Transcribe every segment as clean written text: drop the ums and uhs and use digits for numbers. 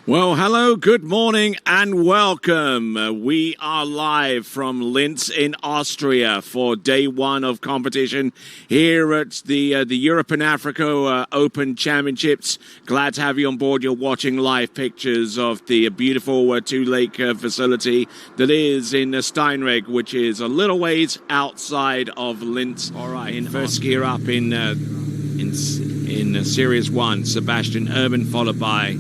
Well, hello, good morning, and welcome. We are live from Linz in Austria for day one of competition here at the Europe and Africa Open Championships. Glad to have you on board. You're watching live pictures of the beautiful two-lake facility that is in Steinreg, which is a little ways outside of Linz. All right, in first gear up in Series 1, Sebastian Urban, followed by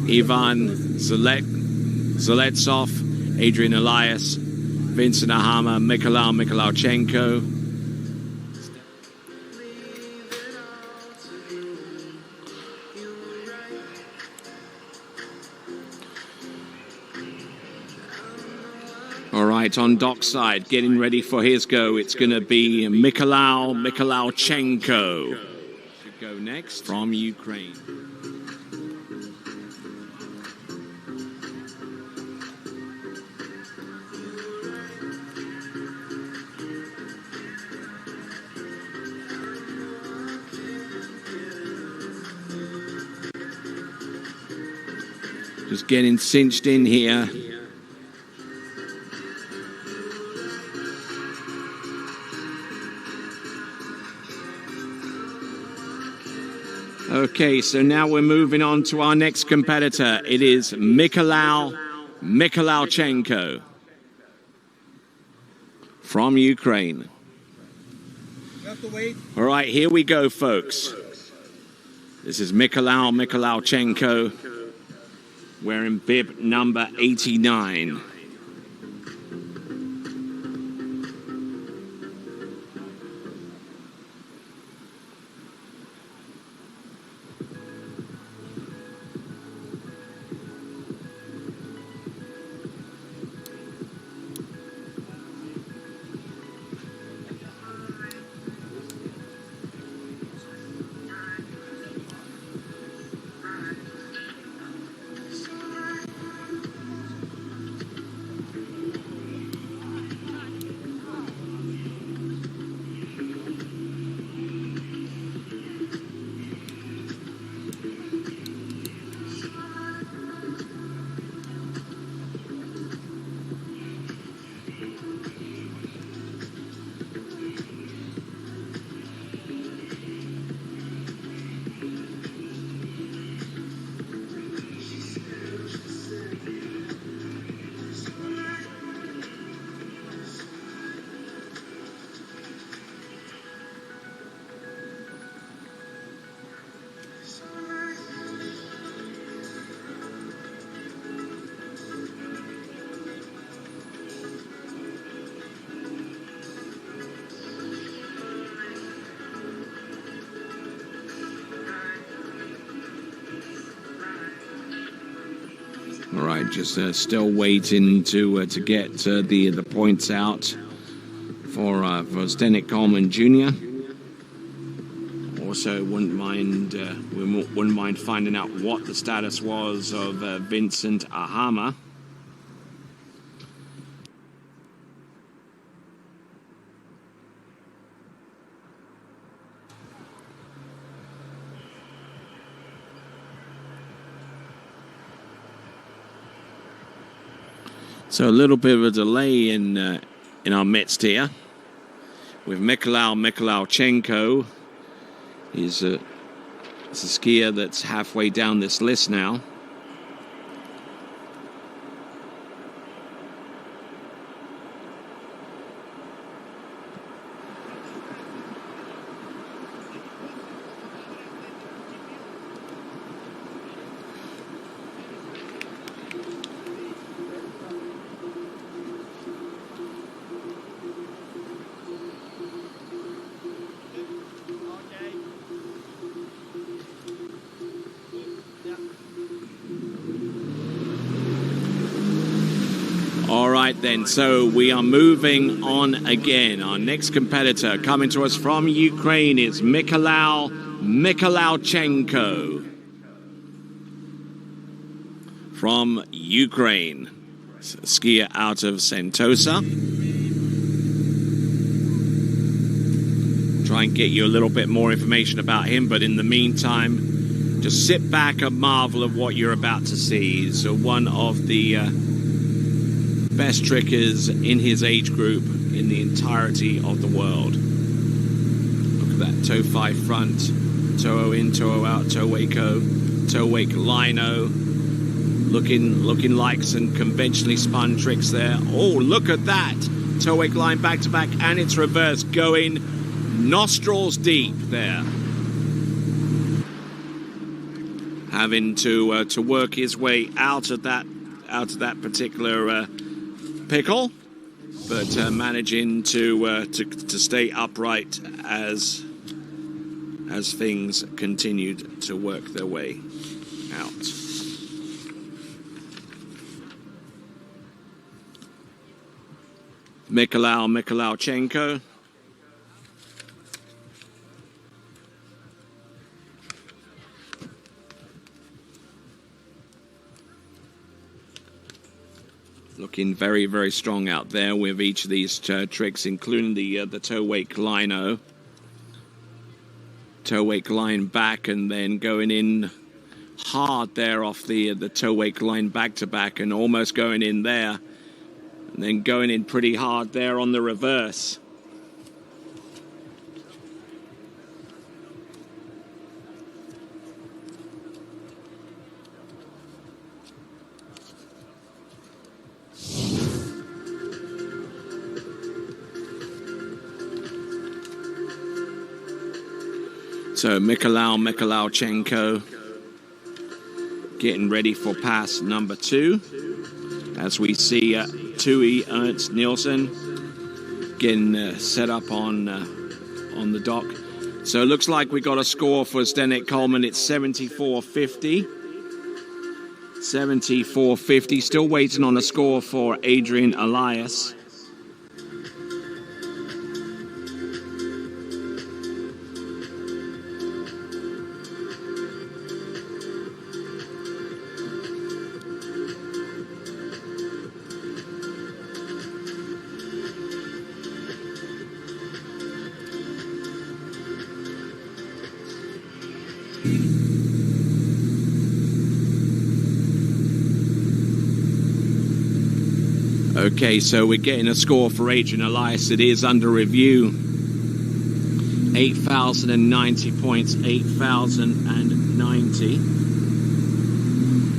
Ivan Zeletsov, Adrian Elias, Vincent Ahama, Mykhailo Mykhailichenko. All right, on dockside, getting ready for his go. It's going to be Mykhailo Mykhailichenko. Should go next from Ukraine. Just getting cinched in here. Okay, so now we're moving on to our next competitor. It is Mykhailo Mykhailichenko from Ukraine. You have to wait. All right, here we go, folks. This is Mykhailo Mykhailichenko, wearing bib number 89. All right, just still waiting to get the points out for Zdeněk Coleman Jr. Also, wouldn't mind finding out what the status was of Vincent Ahama. So a little bit of a delay in our midst here with Mykhailo Mykhailichenko. He's a skier that's halfway down this list now. All right then, so we are moving on again. Our next competitor coming to us from Ukraine is Mykhailo Mykhailichenko from Ukraine. Skier out of Sentosa. Try and get you a little bit more information about him, but in the meantime, just sit back and marvel at what you're about to see. He's one of the best trickers in his age group in the entirety of the world. Look at that toe 5 front, toe in, toe out, toe wake lino. Looking like some conventionally spun tricks there. Oh, look at that. Toe wake line back to back, and it's reverse, going nostrils deep there. Having to work his way out of that particular pickle, but managing to stay upright as things continued to work their way out. Mykhailo Mykhailichenko. Looking very, very strong out there with each of these tricks, including the toe wake lino. Toe wake line back and then going in hard there off the toe wake line back to back and almost going in there. And then going in pretty hard there on the reverse. So Mykhailo Mykhailichenko getting ready for pass number 2. As we see Tui Ernst Nielsen getting set up on the dock. So it looks like we got a score for Zdeněk Coleman. It's 74-50. 74-50. Still waiting on a score for Adrian Elias. Okay, so we're getting a score for Adrian Elias. It is under review. 8,090 points, 8,090.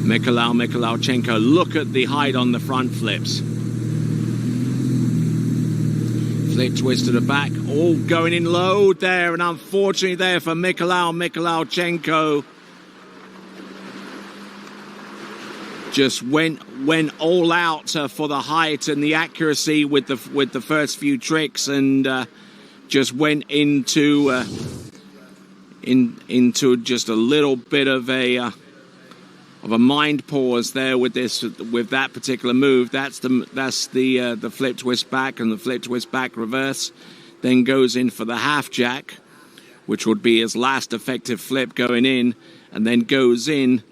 Mykhailo Mykhailichenko, look at the height on the front flips. Flip twist to the back, all going in low there, and unfortunately there for Mykhailo Mykhailichenko. Just went all out for the height and the accuracy with the first few tricks, and just went into just a little bit of a mind pause there with that particular move. That's the flip twist back and the flip twist back reverse. Then goes in for the half jack, which would be his last effective flip going in, and then goes in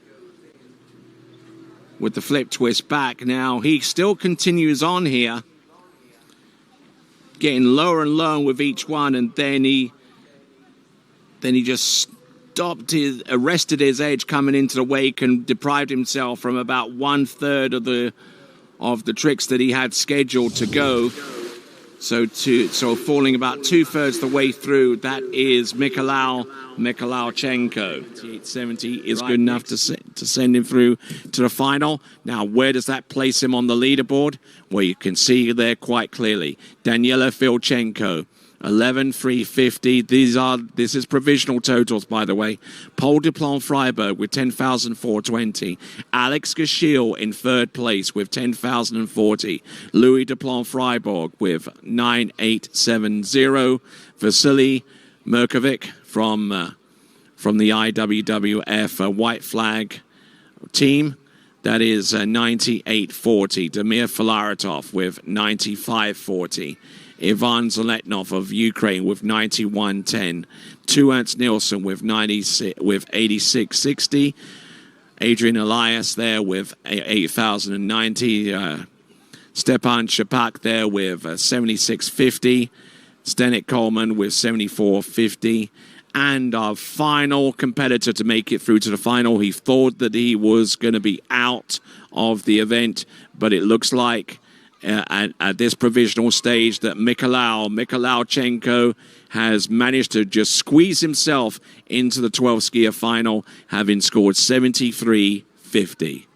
with the flip twist back. Now he still continues on here, getting lower and lower with each one, and then he just arrested his edge coming into the wake and deprived himself from about 1/3 of the tricks that he had scheduled to go. So falling about 2/3 the way through. That is Mykhailo Mykhailichenko. 870 is good enough to send him through to the final. Now, where does that place him on the leaderboard? Well, you can see there quite clearly. Daniela Filchenko, 11,350. This is provisional totals, by the way. Paul Duplon Freiberg with 10,420. Alex Gashil in 3rd place with 10,040. Louis Duplon Freiberg with 9,870. Vasily Merkovic from the IWWF White Flag team. That is 98.40. Damir Filaretov with 95.40. Ivan Zeletnov of Ukraine with 91.10. Tu Ernst Nielsen with 86.60. Adrian Elias there with 8,090. Stepan Shapak there with 76.50. Zdeněk Coleman with 74.50. And our final competitor to make it through to the final, he thought that he was going to be out of the event, but it looks like at this provisional stage that Mykhailichenko has managed to just squeeze himself into the 12 skier final, having scored 73.50.